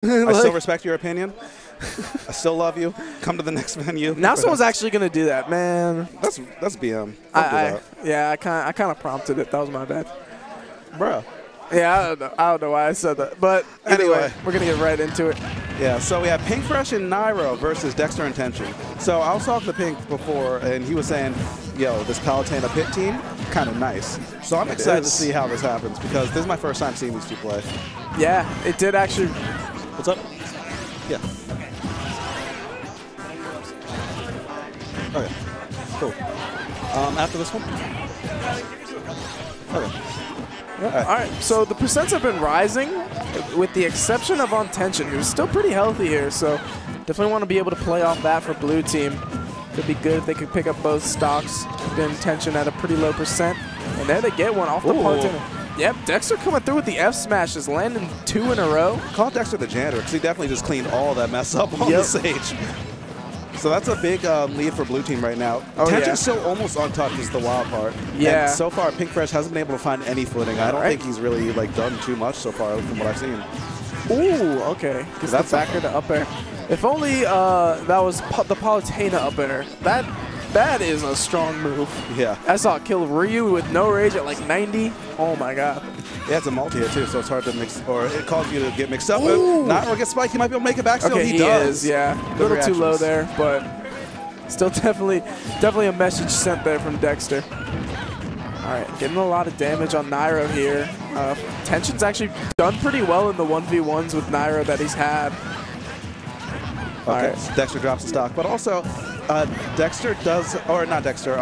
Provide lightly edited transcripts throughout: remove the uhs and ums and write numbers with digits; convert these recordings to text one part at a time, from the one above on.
I still respect your opinion. I still love you. Come to the next venue. Now someone's actually gonna do that, man. That's BM. Yeah, I kind of prompted it. That was my bad, bruh. Yeah, I don't know why I said that, but anyway, we're gonna get right into it. Yeah, so we have Pink Fresh and Nairo versus Dexter and Tension. So I was talking to Pink before, and he was saying, yo, this Palutena pit team, kind of nice. So I'm excited to see how this happens, because this is my first time seeing these two play. Yeah, it did actually. What's up? Yeah. Okay, cool. After this one? Okay. All right, so the percents have been rising, with the exception of on Tension, who's still pretty healthy here. So definitely want to be able to play off that for blue team. Could be good if they could pick up both stocks. Then Tension at a pretty low percent, and there they get one off the Palutena. Yep, Dexter coming through with the F smashes, landing 2 in a row. Call Dexter the janitor, because he definitely just cleaned all that mess up on the stage. So that's a big lead for blue team right now. Tension's still almost untouched is the wild part. Yeah. And so far, Pink Fresh hasn't been able to find any footing. I don't think he's really done too much so far from what I've seen. Ooh, okay. Gets the back air to up air. If only that was the Palutena up air. That is a strong move. Yeah. I saw it kill Ryu with no rage at like 90. Oh my god. Yeah, it's a multi-hit too, so it's hard to mix, or it causes you to get mixed up. Nairo gets spiked, he might be able to make it back still. Okay, he does. Is, yeah. A little too low there, but still definitely a message sent there from Dexter. All right, getting a lot of damage on Nairo here. Tension's actually done pretty well in the 1v1s with Nairo that he's had. Okay, so Dexter drops the stock, but also Dexter does, or not Dexter,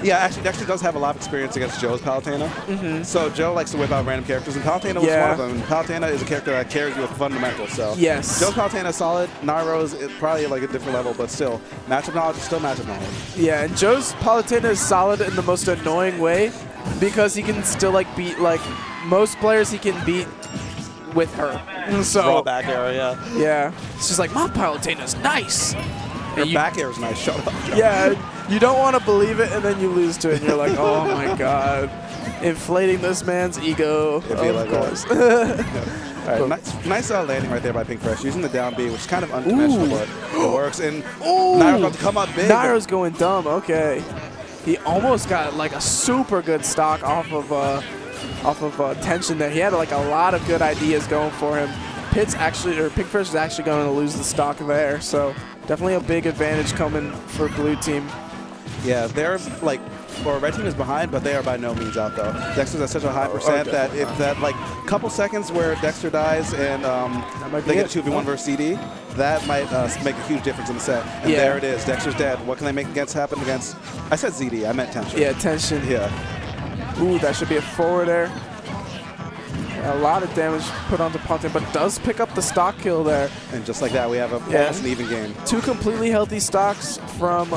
yeah, actually Dexter does have a lot of experience against Joe's Palutena. So Joe likes to whip out random characters, and Palutena was one of them. And Palutena is a character that carries you with fundamentals. So yes, Joe's Palutena is solid. Nairo's probably like a different level, but still, matchup knowledge is still matchup knowledge. Yeah, and Joe's Palutena is solid in the most annoying way, because he can still beat most players. He can beat with her. So raw back air, yeah. Yeah, it's just like, my Palutena's nice. Your back air is nice. Shut up, Joe. Yeah, you don't want to believe it, and then you lose to it, and you're like, oh my god, inflating this man's ego. Of course. All right, nice landing right there by Pink Fresh, using the down B, which is kind of unconventional, but it works. And Nairo's about to come up big. Nairo's going dumb. Okay, he almost got like a super good stock off of Tension there. He had like a lot of good ideas going for him. Pink Fresh is actually going to lose the stock there, so definitely a big advantage coming for blue team. Yeah, they're red team is behind, but they are by no means out though. Dexter's at such a high percent that if that couple seconds where Dexter dies and they get a 2v1 versus CD, that might make a huge difference in the set. And there it is, Dexter's dead. What can they make happen against? I said ZD, I meant Tension. Yeah, Tension. Yeah. Ooh, that should be a forward air. A lot of damage put onto Palutena, but does pick up the stock kill there. And just like that, we have almost an even game. 2 completely healthy stocks from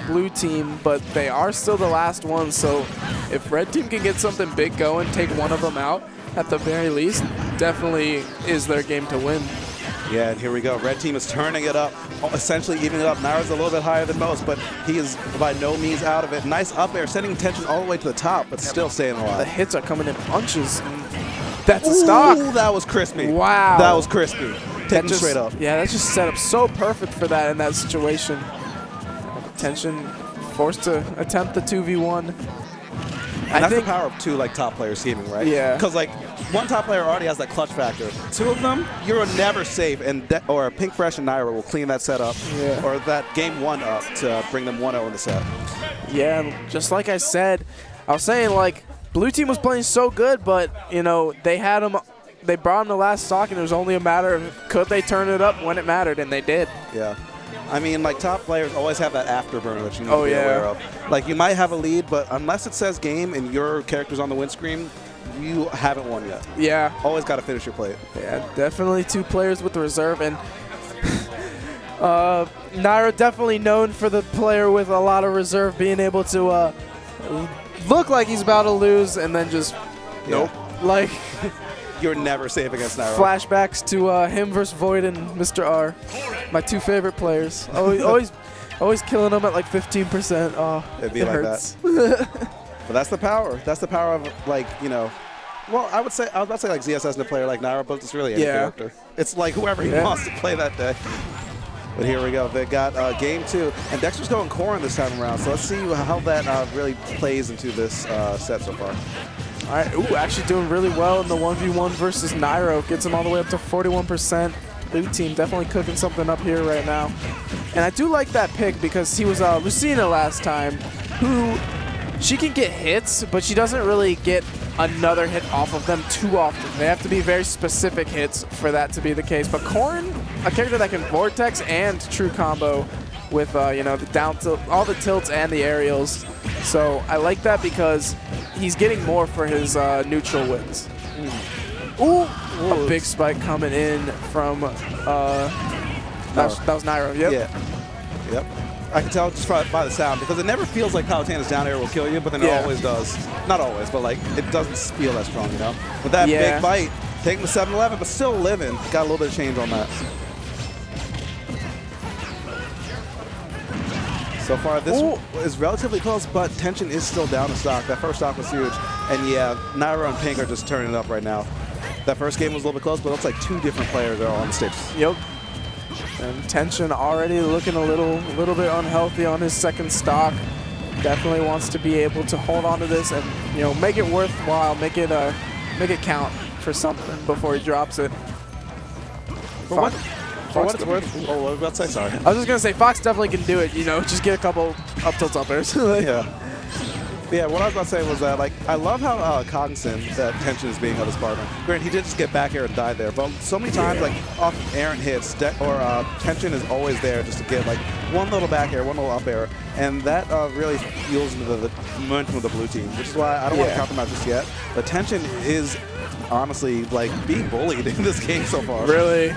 blue team, but they are still the last ones. So if red team can get something big going, take one of them out at the very least, definitely is their game to win. Yeah, and here we go. Red team is turning it up, essentially evening it up. Nairo's a little bit higher than most, but he is by no means out of it. Nice up air, sending Tension all the way to the top, but still staying alive. The hits are coming in bunches. That's a stock. Ooh, that was crispy. Wow. That was crispy. Taking straight up. Yeah, that's just set up so perfect for that in that situation. Tension forced to attempt the 2v1. And that's the power of 2 top players teaming, right? Yeah. Because one top player already has that clutch factor. 2 of them, you're never safe, and or Pink Fresh and Nairo will clean that set up, or that game 1 up to bring them 1-0 in the set. Yeah, just like I said, I was saying blue team was playing so good, but they had him. They brought him the last stock, and it was only a matter of could they turn it up when it mattered, and they did. Yeah. I mean, top players always have that afterburner that you need to be aware of. You might have a lead, but unless it says game and your character's on the win screen, you haven't won yet. Yeah. Always got to finish your plate. Yeah, definitely 2 players with the reserve, and Nairo definitely known for the player with a lot of reserve being able to look like he's about to lose and then just nope. You're never safe against Nairo. Flashbacks to him versus Void and Mr. R, my 2 favorite players. Always killing them at 15%. Oh, it'd be it like hurts. that. But that's the power. That's the power of Well, I was about to say like ZSS and a player like Nairo, but it's really any character. It's like whoever he wants to play that day. But here we go. They got game 2, and Dexter's going Corrin this time around. So let's see how that really plays into this set so far. All right. Ooh, actually doing really well in the 1v1 versus Nairo. Gets him all the way up to 41%. Blue team definitely cooking something up here right now. And I do like that pick because he was Lucina last time, who she can get hits, but she doesn't really get another hit off of them too often. They have to be very specific hits for that to be the case. But Corrin, a character that can vortex and true combo with you know, the down tilt, all the tilts and the aerials. So I like that because he's getting more for his neutral wins. Ooh, a big spike coming in from that was Nairo. Yep. Yeah. Yep. I can tell just by the sound because it never feels like Palutena's down air will kill you, but then it always does. Not always, but like it doesn't feel that strong, you know. With that big bite, taking the 7-11, but still living. Got a little bit of change on that. So far, this is relatively close, but tension is still down to stock. That first stock was huge, and yeah, Nairo and Pink are just turning it up right now. That first game was a little bit close, but it looks like 2 different players are on the stage. Yep. And tension already looking a little bit unhealthy on his second stock. Definitely wants to be able to hold on to this and, you know, make it worthwhile, make it count for something before he drops it. For what it's worth. Oh, what was I about to say? Sorry. I was just gonna say Fox definitely can do it. You know, just get a couple up tilts up airs. Yeah, what I was about to say was that, like, I love how cognizant that tension is being of his partner. Granted, he did just get back air and die there, but so many times, like, off errant hits, tension is always there just to get, like, one little back air, one little up air, and that really fuels into the momentum of the blue team, which is why I don't want to count them out just yet. But tension is honestly, like, being bullied in this game so far. Really?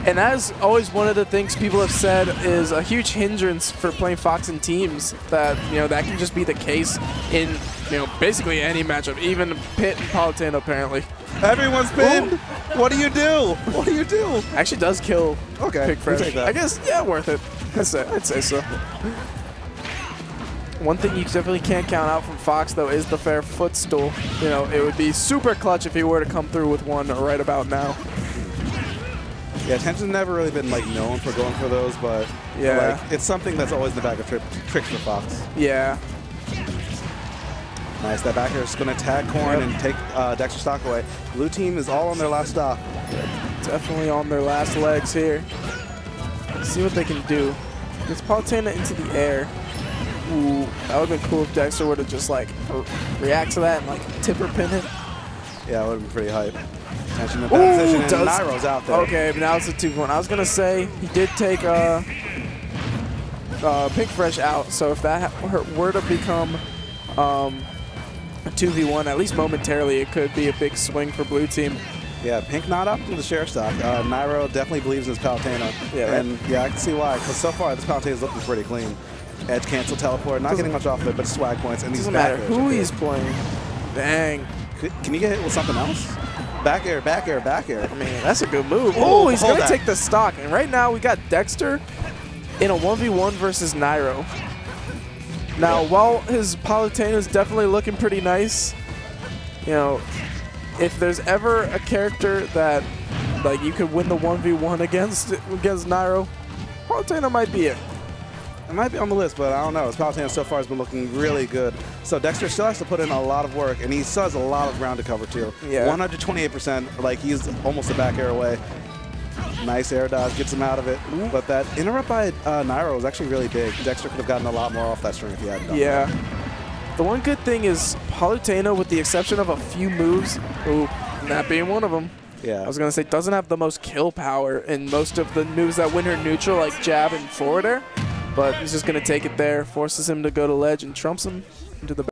And that is always one of the things people have said is a huge hindrance for playing Fox in teams, that, you know, that can just be the case in, you know, basically any matchup, even Pit and Palutena apparently. Everyone's pinned. What do you do? What do you do? Actually does kill Pick Fresh. I guess, yeah, worth it. I'd say so. One thing you definitely can't count out from Fox, though, is the fair footstool. You know, it would be super clutch if he were to come through with one right about now. Yeah, tension's never really been like known for going for those, but like, it's something that's always in the back of tricks for Fox. Yeah. Nice. That back air is going to tag Corrin and take Dexter stock away. Blue team is all on their last stock. Definitely on their last legs here. Let's see what they can do. Gets Palutena into the air. Ooh, that would have been cool if Dexter would have just like react to that and like tipper pin it. Yeah, it would have been pretty hype. Tension in that position, and Nairo's out there. Okay, but now it's a 2-1. I was going to say he did take Pink Fresh out, so if that were to become a 2v1, at least momentarily, it could be a big swing for blue team. Yeah, Pink not up to the share stock. Nairo definitely believes in his Palutena. Yeah, and yeah, I can see why, because so far this Palutena is looking pretty clean. Edge cancel, teleport, not getting much off of it, but swag points. And doesn't matter who he's playing. Dang. Can you get hit with something else? Back air, back air, back air. I mean, that's a good move. Oh, he's going to take the stock. And right now we got Dexter in a 1v1 versus Nairo. Now, while his Palutena is definitely looking pretty nice, you know, if there's ever a character that like you could win the 1v1 against Nairo, Palutena might be it. It might be on the list, but I don't know. His Palutena so far has been looking really good. So Dexter still has to put in a lot of work, and he still has a lot of ground to cover too. Yeah. 128%, like he's almost a back air away. Nice air dodge, gets him out of it. But that interrupt by Nairo was actually really big. Dexter could have gotten a lot more off that string if he hadn't done that. The one good thing is Palutena, with the exception of a few moves, that being one of them, I was going to say, doesn't have the most kill power in most of the moves that win her neutral, like jab and forward air. But he's just going to take it there, forces him to go to ledge and trumps him into the back.